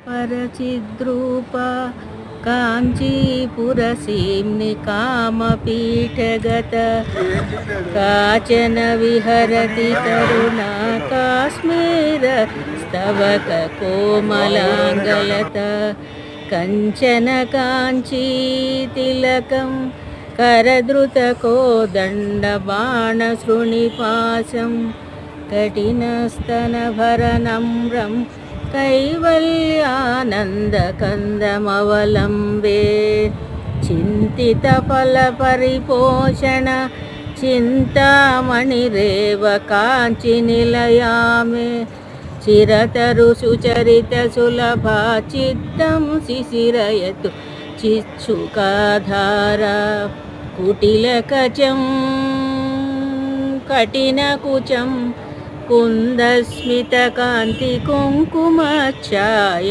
परचिद्रूप काञ्चीपुरसीम्नि कामपीठगत काचन विहरति करुणा काश्मीरस्तवककोमलाङ्गलत कञ्चन काञ्चीतिलकं करधृतकोदण्डबाणशृणिपाशं कठिनस्तनभरनम्रं कैवल्यानन्दकन्दमवलम्बे चिन्तितफलपरिपोषण चिन्तामणिरेव काञ्चिनिलया मे चिरतरुसुचरितसुलभा चित्तं शिशिरयतु चित्सुखाधारा कुटिलकचं कठिनकुचं कुन्दस्मितकान्तिकुङ्कुमच्छायम्